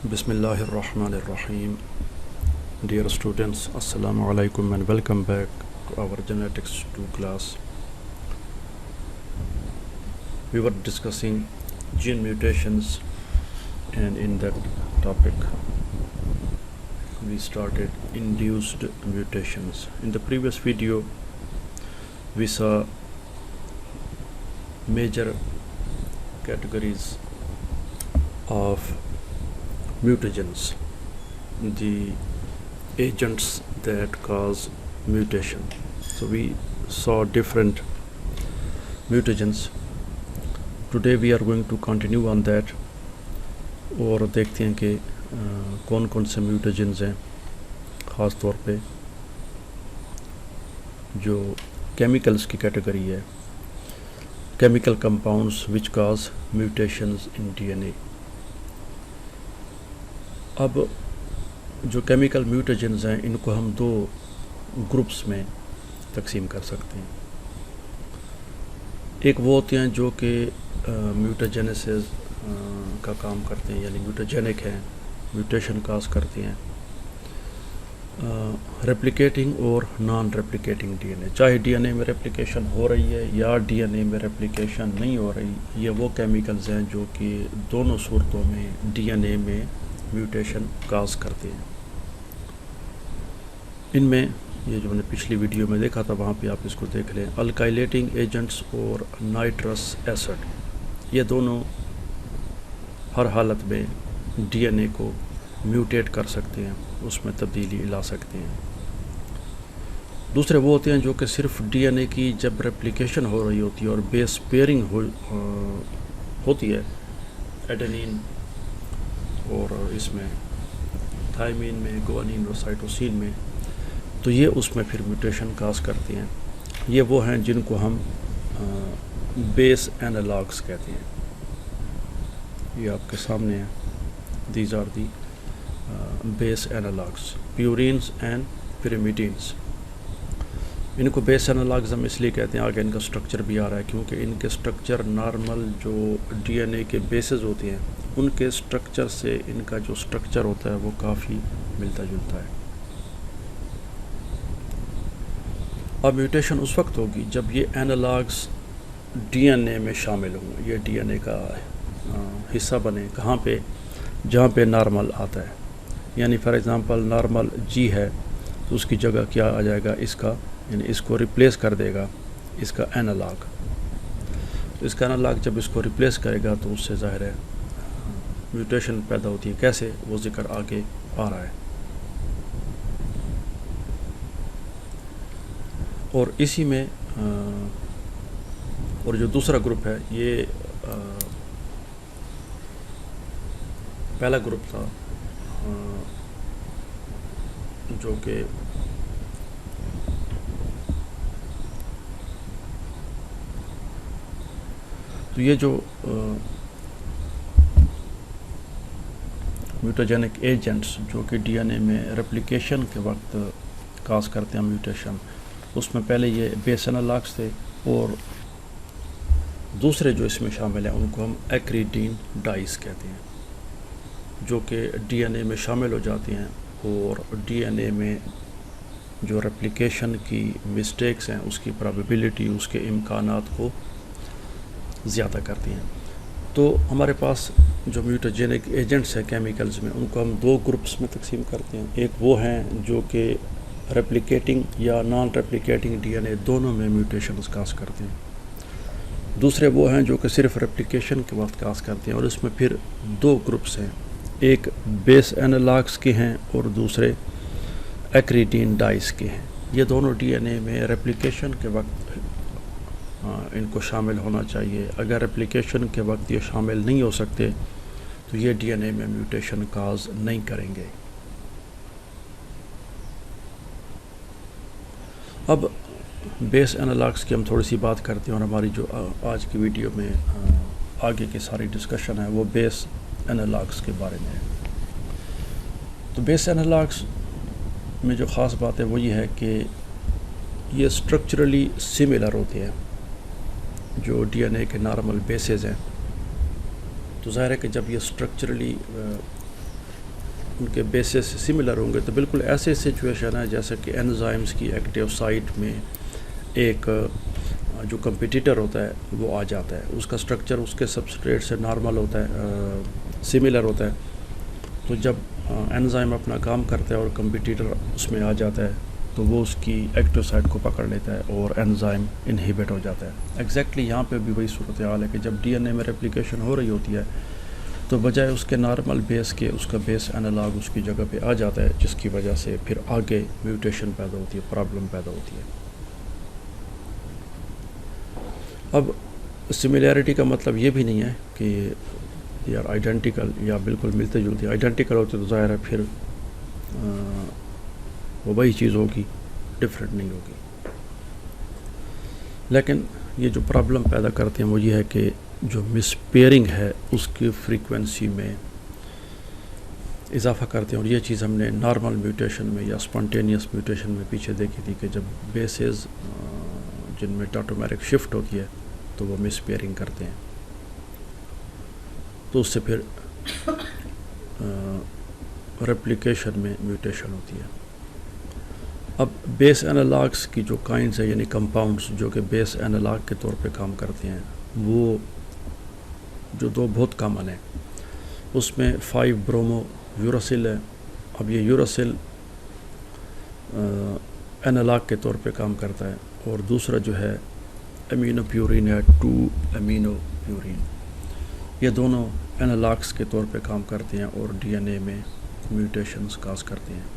Bismillah ar-Rahman ar-Rahim. Dear students, Assalamu alaikum and welcome back to our Genetics 2 class. We were discussing gene mutations, and in that topic we started induced mutations. In the previous video we saw major categories of mutagens, the agents that cause mutation. So we saw different mutagens. Today we are going to continue on that اور دیکھتے ہیں کہ کون کون سے میوٹیجنز ہیں، خاص طور پہ جو کیمیکلز کی کیٹیگری ہے، chemical compounds which cause mutations in D N A. اب جو کیمیکل میوٹیجنز ہیں ان کو ہم دو گروپس میں تقسیم کر سکتے ہیں. ایک وہ ہوتے ہیں جو کہ میوٹاجینیسز کا کام کرتے ہیں، یعنی میوٹاجینک ہیں، میوٹیشن کاز کرتے ہیں. ریپلیکیٹنگ اور نان ریپلیکیٹنگ ڈی این اے، چاہے ڈی این اے میں ریپلیکیشن ہو رہی ہے یا ڈی این اے میں ریپلیکیشن نہیں ہو رہی، یہ وہ کیمیکلز ہیں جو کہ دونوں صورتوں میں ڈی این اے میں میوٹیشن کاز کرتے ہیں. ان میں یہ جو میں نے پچھلی ویڈیو میں دیکھا تھا وہاں پہ آپ اس کو دیکھ لیں، الکائلیٹنگ ایجنٹس اور نائٹرس ایسڈ، یہ دونوں ہر حالت میں ڈی این اے کو میوٹیٹ کر سکتے ہیں، اس میں تبدیلی لا سکتے ہیں. دوسرے وہ ہوتے ہیں جو کہ صرف ڈی این اے کی جب ریپلیکیشن ہو رہی ہوتی ہے اور بیس پیئرنگ ہوتی ہے ایڈینین اور اس میں تھائمین میں، گوانین اور سائٹوسین میں، تو یہ اس میں پھر میوٹیشن کاز کرتے ہیں. یہ وہ ہیں جن کو ہم بیس اینالاگز کہتے ہیں. یہ آپ کے سامنے ہیں، these are the base analogues, purines and pyrimidines. ان کو بیس اینالاگز ہم اس لیے کہتے ہیں، آگے ان کا سٹرکچر بھی آ رہا ہے، کیونکہ ان کے سٹرکچر نارمل جو ڈی این اے کے بیسز ہوتے ہیں ان کے سٹرکچر سے ان کا جو سٹرکچر ہوتا ہے وہ کافی ملتا جلتا ہے. اب میوٹیشن اس وقت ہوگی جب یہ اینالاگز ڈی این اے میں شامل ہوں، یہ ڈی این اے کا حصہ بنے. کہاں پہ؟ جہاں پہ نارمل آتا ہے. یعنی فار ایگزامپل نارمل جی ہے تو اس کی جگہ کیا آ جائے گا، اس کا، یعنی اس کو ریپلیس کر دے گا اس کا اینالاگ. اس کا اینالاگ جب اس کو ریپلیس کرے گا تو اس سے ظاہر ہے میوٹیشن پیدا ہوتی ہے. کیسے؟ وہ ذکر آگے آ رہا ہے. اور اسی میں اور جو دوسرا گروپ ہے، یہ پہلا گروپ تھا جو کہ تو یہ جو میوٹاجینک ایجنٹس جو کہ ڈی این اے میں ریپلیکیشن کے وقت کاز کرتے ہیں میوٹیشن، اس میں پہلے یہ بیس اینالاگز تھے، اور دوسرے جو اس میں شامل ہیں ان کو ہم ایکریڈین ڈائز کہتے ہیں، جو کہ ڈی این اے میں شامل ہو جاتے ہیں اور ڈی این اے میں جو ریپلیکیشن کی مسٹیکس ہیں اس کی پرابیبلٹی، اس کے امکانات کو زیادہ کرتی ہیں. تو ہمارے پاس جو میوٹاجینک ایجنٹس ہیں کیمیکلز میں، ان کو ہم دو گروپس میں تقسیم کرتے ہیں. ایک وہ ہیں جو کہ ریپلیکیٹنگ یا نان ریپلیکیٹنگ ڈی این اے دونوں میں میوٹیشنز کاز کرتے ہیں. دوسرے وہ ہیں جو کہ صرف ریپلیکیشن کے وقت کاز کرتے ہیں، اور اس میں پھر دو گروپس ہیں، ایک بیس اینالاگز کے ہیں اور دوسرے ایکریڈین ڈائز کے ہیں. یہ دونوں ڈی این اے میں ریپلیکیشن کے وقت ان کو شامل ہونا چاہیے. اگر ریپلیکیشن کے وقت یہ شامل نہیں ہو سکتے تو یہ ڈی این اے میں میوٹیشن کاز نہیں کریں گے. اب بیس اینالاگز کی ہم تھوڑی سی بات کرتے ہیں، اور ہماری جو آج کی ویڈیو میں آگے کی ساری ڈسکشن ہے وہ بیس اینالاگز کے بارے میں ہے. تو بیس اینالاگز میں جو خاص بات ہے وہ یہ ہے کہ یہ اسٹرکچرلی سملر ہوتے ہیں جو ڈی این اے کے نارمل بیسز ہیں. تو ظاہر ہے کہ جب یہ اسٹرکچرلی ان کے بیسس سملر ہوں گے تو بالکل ایسے سچویشن ہے جیسے کہ انزائمز کی ایکٹیو سائٹ میں ایک جو کمپٹیٹر ہوتا ہے وہ آ جاتا ہے، اس کا سٹرکچر اس کے سبسٹریٹ سے نارمل ہوتا ہے، سملر ہوتا ہے، تو جب انزائم اپنا کام کرتا ہے اور کمپٹیٹر اس میں آ جاتا ہے تو وہ اس کی ایکٹیو سائٹ کو پکڑ لیتا ہے اور انزائم انہیبٹ ہو جاتا ہے۔ ایگزیکٹلی یہاں پہ بھی وہی صورتحال ہے کہ جب ڈی این اے میں ریپلیکیشن ہو رہی ہوتی ہے تو بجائے اس کے نارمل بیس کے اس کا بیس انالاگ اس کی جگہ پہ آ جاتا ہے، جس کی وجہ سے پھر آگے میوٹیشن پیدا ہوتی ہے، پرابلم پیدا ہوتی ہے۔ اب سملیرٹی کا مطلب یہ بھی نہیں ہے کہ یار آئیڈینٹیکل یا بالکل ملتے جلتے، آئیڈینٹیکل ہوتے تو ظاہر ہے پھر وہ وہی چیز ہوگی، ڈفرینٹ نہیں ہوگی، لیکن یہ جو پرابلم پیدا کرتے ہیں وہ یہ ہے کہ جو مس پیئرنگ ہے اس کی فریکوینسی میں اضافہ کرتے ہیں، اور یہ چیز ہم نے نارمل میوٹیشن میں یا اسپونٹینیس میوٹیشن میں پیچھے دیکھی تھی کہ جب بیسز جن میں ٹاٹومیرک شفٹ ہوتی ہے تو وہ مس پیئرنگ کرتے ہیں، تو اس سے پھر ریپلیکیشن میں میوٹیشن ہوتی ہے۔ اب بیس انالاگس کی جو کائنڈز ہیں یعنی کمپاؤنڈز جو کہ بیس انالاگ کے طور پہ کام کرتے ہیں، وہ جو دو بہت کامن ہیں، اس میں 5 برومو یوراسل ہے۔ اب یہ یوراسل انالاگ کے طور پہ کام کرتا ہے، اور دوسرا جو ہے امینو پیورین ہے، 2 امینو پیورین، یہ دونوں انالاگس کے طور پہ کام کرتے ہیں اور ڈی این اے میں میوٹیشنز کاز کرتے ہیں۔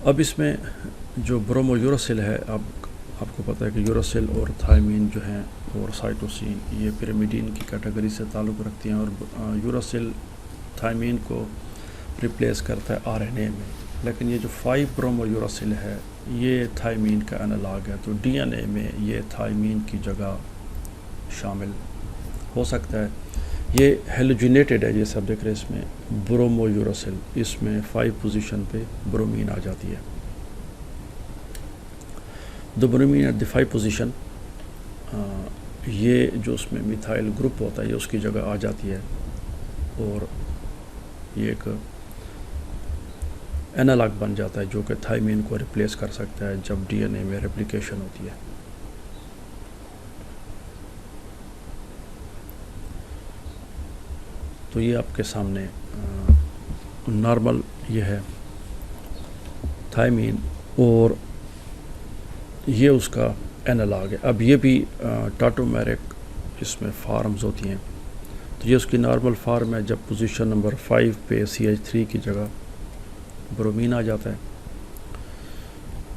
اب اس میں جو برومو یوراسل ہے، اب آپ کو پتہ ہے کہ یوراسل اور تھائمین جو ہیں اور سائٹوسین یہ پیرامیڈین کی کیٹیگری سے تعلق رکھتی ہیں، اور یوراسل تھائمین کو ریپلیس کرتا ہے آر این اے میں، لیکن یہ جو 5 برومو یوراسل ہے یہ تھائمین کا انالاگ ہے، تو ڈی این اے میں یہ تھائمین کی جگہ شامل ہو سکتا ہے۔ یہ ہیلوجینیٹڈ ہے، جیسے آپ دیکھ رہے ہیں اس میں برومو یوراسل، اس میں 5 پوزیشن پہ برومین آ جاتی ہے، دو برومین ایٹ دی 5 پوزیشن، یہ جو اس میں میتھائل گروپ ہوتا ہے یہ اس کی جگہ آ جاتی ہے، اور یہ ایک انالاگ بن جاتا ہے جو کہ تھائمین کو ریپلیس کر سکتا ہے جب ڈی این اے میں ریپلیکیشن ہوتی ہے۔ تو یہ آپ کے سامنے نارمل یہ ہے تھائمین، اور یہ اس کا انالاگ ہے۔ اب یہ بھی ٹاٹومیرک اس میں فارمز ہوتی ہیں، تو یہ اس کی نارمل فارم ہے جب پوزیشن نمبر 5 پہ CH3 کی جگہ برومین آ جاتا ہے،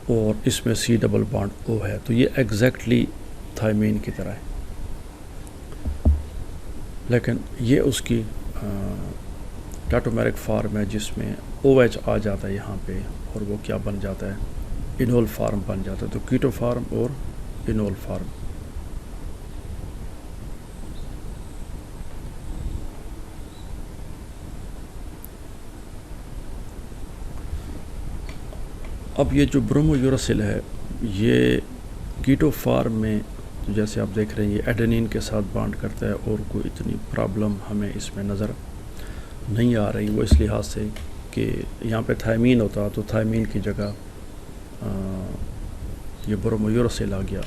اور اس میں C ڈبل بانڈ O ہے، تو یہ ایگزیکٹلی تھائمین کی طرح ہے، لیکن یہ اس کی ٹاٹومیرک فارم ہے جس میں OH آ جاتا ہے یہاں پہ، اور وہ کیا بن جاتا ہے، انول فارم بن جاتا ہے، تو کیٹو فارم اور انول فارم۔ اب یہ جو برومو یوراسل ہے یہ کیٹو فارم میں جیسے آپ دیکھ رہے ہیں یہ ایڈینین کے ساتھ بانڈ کرتا ہے، اور کوئی اتنی پرابلم ہمیں اس میں نظر نہیں آ رہی، وہ اس لحاظ سے کہ یہاں پہ تھائمین ہوتا تو تھائمین کی جگہ یہ برومو یوراسل آ گیا،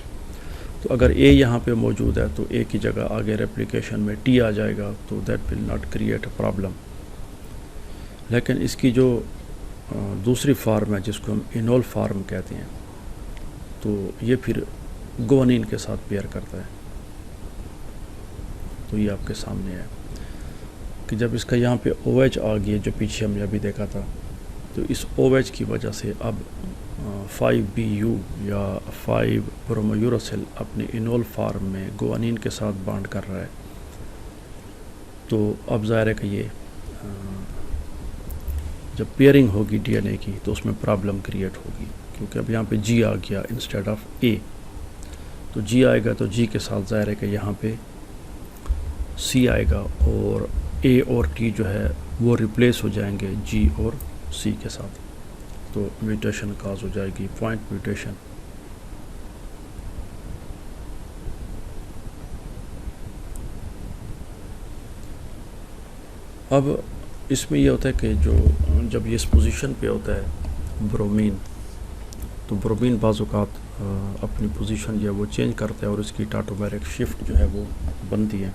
تو اگر اے یہاں پہ موجود ہے تو اے کی جگہ آگے ریپلیکیشن میں ٹی آ جائے گا، تو that will not create a problem. لیکن اس کی جو دوسری فارم ہے جس کو ہم انول فارم کہتے ہیں، تو یہ پھر گوانین کے ساتھ پیئر کرتا ہے، تو یہ آپ کے سامنے ہے کہ جب اس کا یہاں پہ OH آ گئی جو پیچھے ہم نے ابھی دیکھا تھا، تو اس OH کی وجہ سے اب 5BU یا 5 برومو یوراسل اپنی انول فارم میں گوانین کے ساتھ بانڈ کر رہا ہے، تو اب ظاہر ہے کہ یہ جب پیئرنگ ہوگی ڈی این اے کی تو اس میں پرابلم کریٹ ہوگی، کیونکہ اب یہاں پہ جی آ گیا انسٹیڈ آف اے، تو جی آئے گا تو جی کے ساتھ ظاہر ہے کہ یہاں پہ سی آئے گا، اور اے اور ٹی جو ہے وہ ریپلیس ہو جائیں گے جی اور سی کے ساتھ، تو میوٹیشن کاز ہو جائے گی، پوائنٹ میوٹیشن۔ اب اس میں یہ ہوتا ہے کہ جب یہ اس پوزیشن پہ ہوتا ہے برومین، تو برومین بعض اوقات اپنی پوزیشن جو ہے وہ چینج کرتا ہے اور اس کی ٹاٹومیرک شفٹ جو ہے وہ بنتی ہے،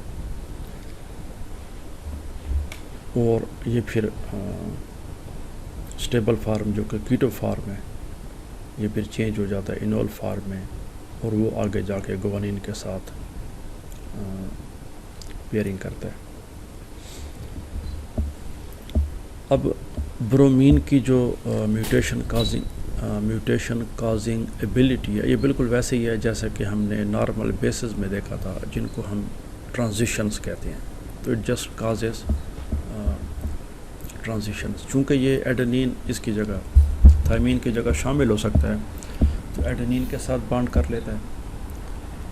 اور یہ پھر اسٹیبل فارم جو کہ کیٹو فارم ہے یہ پھر چینج ہو جاتا ہے انول فارم میں، اور وہ آگے جا کے گوانین کے ساتھ پیئرنگ کرتا ہے۔ اب برومین کی جو میوٹیشن کازنگ ایبلٹی ہے، یہ بالکل ویسے ہی ہے جیسا کہ ہم نے نارمل بیسز میں دیکھا تھا جن کو ہم ٹرانزیشنز کہتے ہیں۔ تو اٹ جسٹ کازز ٹرانزیشنز، چونکہ یہ ایڈنین اس کی جگہ تھائمین کی جگہ شامل ہو سکتا ہے تو ایڈنین کے ساتھ بانڈ کر لیتا ہے۔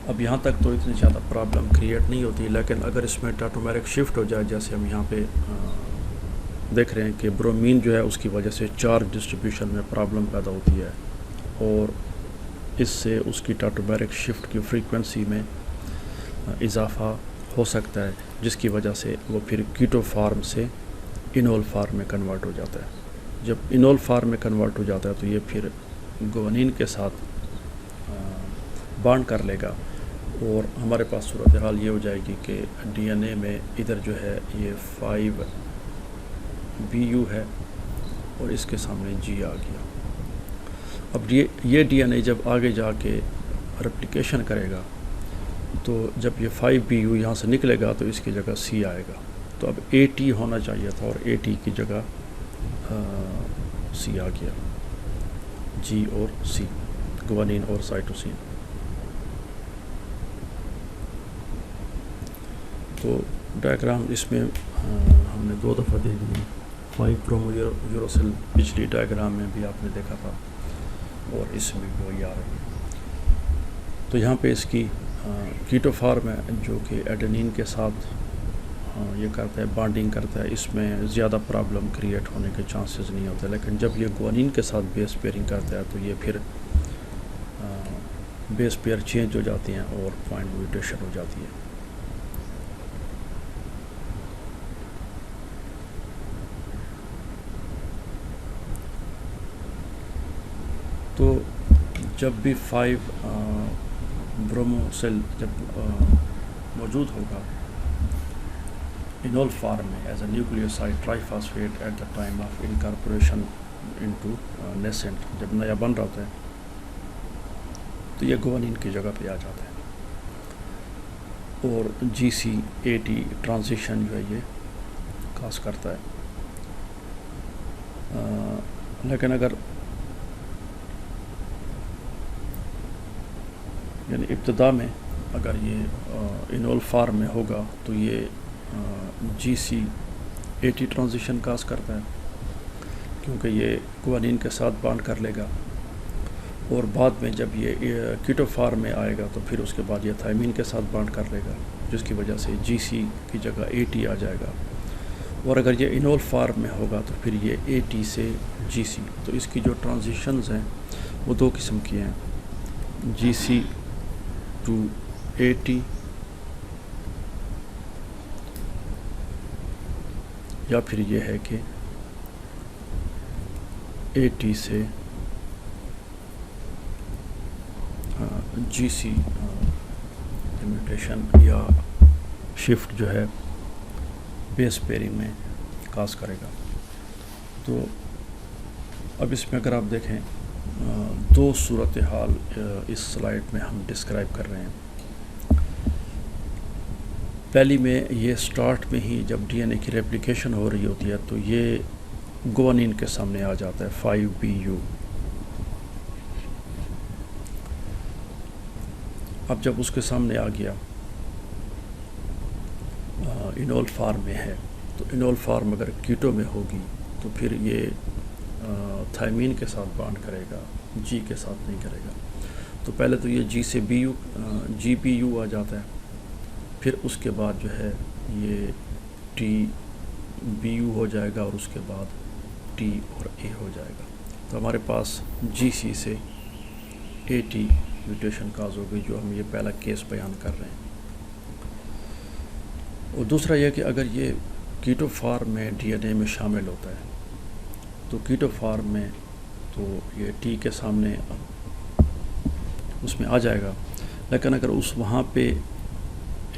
اب یہاں تک تو اتنی زیادہ پرابلم کریٹ نہیں ہوتی، لیکن اگر اس میں ٹاٹومیرک شفٹ ہو جائے، جیسے ہم یہاں پہ دیکھ رہے ہیں کہ برومین جو ہے اس کی وجہ سے چارج ڈسٹریبیوشن میں پرابلم پیدا ہوتی ہے، اور اس سے اس کی ٹاٹومیرک شفٹ کی فریکوینسی میں اضافہ ہو سکتا ہے، جس کی وجہ سے وہ پھر کیٹو فارم سے انول فارم میں کنورٹ ہو جاتا ہے۔ جب انول فارم میں کنورٹ ہو جاتا ہے تو یہ پھر گوانین کے ساتھ بانڈ کر لے گا، اور ہمارے پاس صورتحال یہ ہو جائے گی کہ ڈی این اے میں ادھر جو ہے یہ 5BU ہے اور اس کے سامنے G آ گیا۔ اب یہ ڈی این اے جب آگے جا کے ریپلیکیشن کرے گا تو جب یہ 5BU یہاں سے نکلے گا تو اس کی جگہ C آئے گا، تو اب AT ہونا چاہیے تھا اور AT کی جگہ C آ گیا، G اور C، گوانین اور سائٹوسین۔ تو ڈائیگرام اس میں ہم نے 2 دفعہ دے دی، 5 پرومو یوروسل پچھلی ڈائیگرام میں بھی آپ نے دیکھا تھا اور اس میں بھی وہی آ رہی ہے۔ تو یہاں پہ اس کی کیٹو فارم ہے جو کہ ایڈنین کے ساتھ یہ کرتا ہے، بانڈنگ کرتا ہے، اس میں زیادہ پرابلم کریٹ ہونے کے چانسز نہیں ہوتے، لیکن جب یہ گوانین کے ساتھ بیس پیئرنگ کرتا ہے تو یہ پھر بیس پیئر چینج ہو جاتی ہیں اور پوائنٹ میوٹیشن ہو جاتی ہے۔ تو جب بھی 5 برومو سیل جب موجود ہوگا انول فارم میں as a nucleoside triphosphate at the time of incorporation into nascent, جب نیا بن رہا ہوتا ہے تو یہ گوانین کی جگہ پہ آ جاتا ہے، اور GC-AT ٹرانزیشن جو ہے یہ کاز کرتا ہے۔ لیکن اگر یعنی ابتدا میں اگر یہ انول فارم میں ہوگا تو یہ GC-AT ٹرانزیشن کاز کرتا ہے، کیونکہ یہ گوانین کے ساتھ بانڈ کر لے گا، اور بعد میں جب یہ کیٹو فارم میں آئے گا تو پھر اس کے بعد یہ تھائمین کے ساتھ بانڈ کر لے گا، جس کی وجہ سے GC کی جگہ AT آ جائے گا، اور اگر یہ انول فارم میں ہوگا تو پھر یہ AT سے GC۔ تو اس کی جو ٹرانزیشنز ہیں وہ 2 قسم کی ہیں، GC to AT یا پھر یہ ہے کہ AT سے GC میوٹیشن یا شفٹ جو ہے بیس پیئرنگ میں کاز کرے گا۔ تو اب اس میں اگر آپ دیکھیں 2 صورتحال اس سلائیڈ میں ہم ڈسکرائب کر رہے ہیں۔ پہلی میں یہ سٹارٹ میں ہی جب ڈی این اے کی ریپلیکیشن ہو رہی ہوتی ہے تو یہ گوانین کے سامنے آ جاتا ہے 5BU۔ اب جب اس کے سامنے آ گیا انول فارم میں ہے، تو انول فارم اگر کیٹو میں ہوگی تو پھر یہ تھائمین کے ساتھ بانڈ کرے گا، G کے ساتھ نہیں کرے گا۔ تو پہلے تو یہ G سے GBU آ جاتا ہے، پھر اس کے بعد جو ہے یہ TBU ہو جائے گا، اور اس کے بعد T اور A ہو جائے گا۔ تو ہمارے پاس GC سے AT میوٹیشن کاز ہو گئی، جو ہم یہ پہلا کیس بیان کر رہے ہیں۔ اور دوسرا یہ کہ اگر یہ کیٹو فارم میں ڈی این اے میں شامل ہوتا ہے. تو کیٹو فارم میں تو یہ ٹی کے سامنے اس میں آ جائے گا. لیکن اگر اس وہاں پہ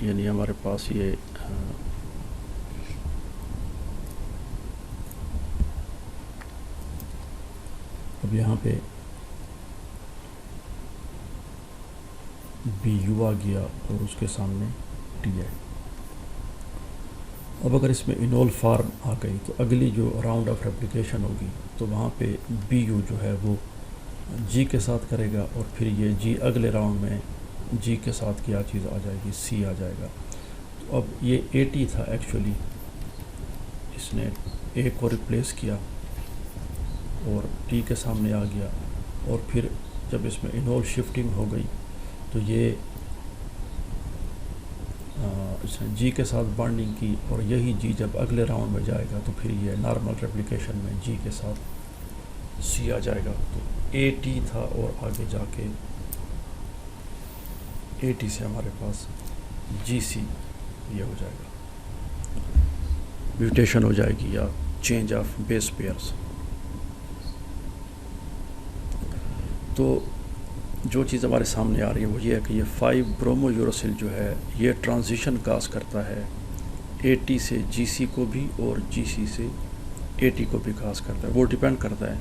یعنی ہمارے پاس یہ اب یہاں پہ بی یو آ گیا اور اس کے سامنے ٹی ہے. اب اگر اس میں انول فارم آ گئی تو اگلی جو راؤنڈ آف ریپلیکیشن ہوگی تو وہاں پہ بی یو جو ہے وہ جی کے ساتھ کرے گا اور پھر یہ جی اگلے راؤنڈ میں جی کے ساتھ کیا چیز آ جائے گی, سی آ جائے گا. تو اب یہ اے ٹی تھا ایکچولی, اس نے اے کو ریپلیس کیا اور ٹی کے سامنے آ گیا, اور پھر جب اس میں انول شفٹنگ ہو گئی تو یہ اس نے جی کے ساتھ بانڈنگ کی, اور یہی جی جب اگلے راؤنڈ میں جائے گا تو پھر یہ نارمل ریپلیکیشن میں جی کے ساتھ سی آ جائے گا. تو اے ٹی تھا اور آگے جا کے اے ٹی سے ہمارے پاس جی سی یہ ہو جائے گا, میوٹیشن ہو جائے گی یا چینج آف بیس پیئرز. تو جو چیز ہمارے سامنے آ رہی ہے وہ یہ ہے کہ یہ 5 برومو یوروسل جو ہے یہ ٹرانزیشن کاز کرتا ہے اے ٹی سے جی سی کو بھی اور جی سی سے اے ٹی کو بھی کاز کرتا ہے. وہ ڈیپینڈ کرتا ہے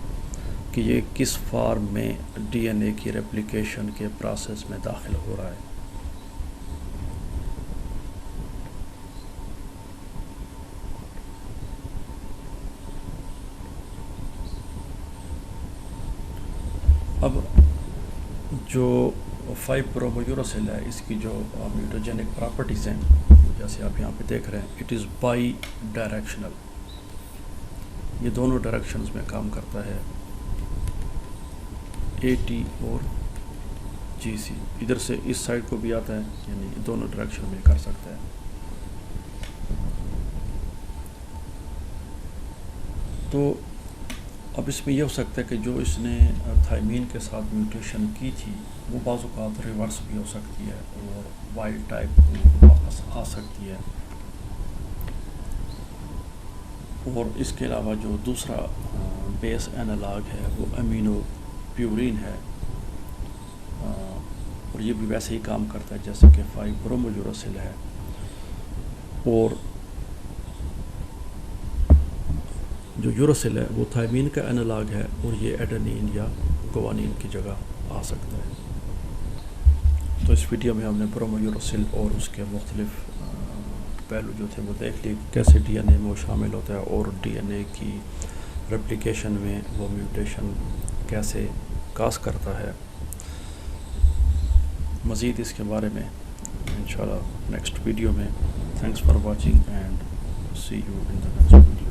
کہ یہ کس فارم میں ڈی این اے کی ریپلیکیشن کے پروسیس میں داخل ہو رہا ہے. اب جو 5 برومو یوروسل ہے اس کی جو میوٹوجینک پراپرٹیز ہیں جیسے آپ یہاں پہ دیکھ رہے ہیں, اٹ از بائی ڈائریکشنل, یہ دونوں ڈائریکشنز میں کام کرتا ہے اے ٹی اور جی سی. ادھر سے اس سائڈ کو بھی آتا ہے, یعنی دونوں ڈائریکشن میں کر سکتا ہے. تو اب اس میں یہ ہو سکتا ہے کہ جو اس نے تھائمین کے ساتھ میوٹیشن کی تھی وہ بعض اوقات ریورس بھی ہو سکتی ہے اور وائلڈ ٹائپ واپس آ سکتی ہے. اور اس کے علاوہ جو دوسرا بیس اینالاگ ہے وہ امینو پیورین ہے, اور یہ بھی ویسے ہی کام کرتا ہے جیسے کہ 5 برومو یوروسل ہے. اور جو یوروسل ہے وہ تھائمین کا اینالاگ ہے اور یہ ایڈنین یا گوانین کی جگہ آ سکتا ہے. تو اس ویڈیو میں ہم نے برومو یوروسل اور اس کے مختلف پہلو جو تھے وہ دیکھ لیے, کیسے ڈی این اے میں وہ شامل ہوتا ہے اور ڈی این اے کی ریپلیکیشن میں وہ میوٹیشن کیسے کاز کرتا ہے. مزید اس کے بارے میں انشاءاللہ نیکسٹ ویڈیو میں. Thanks for watching and see you in the next video.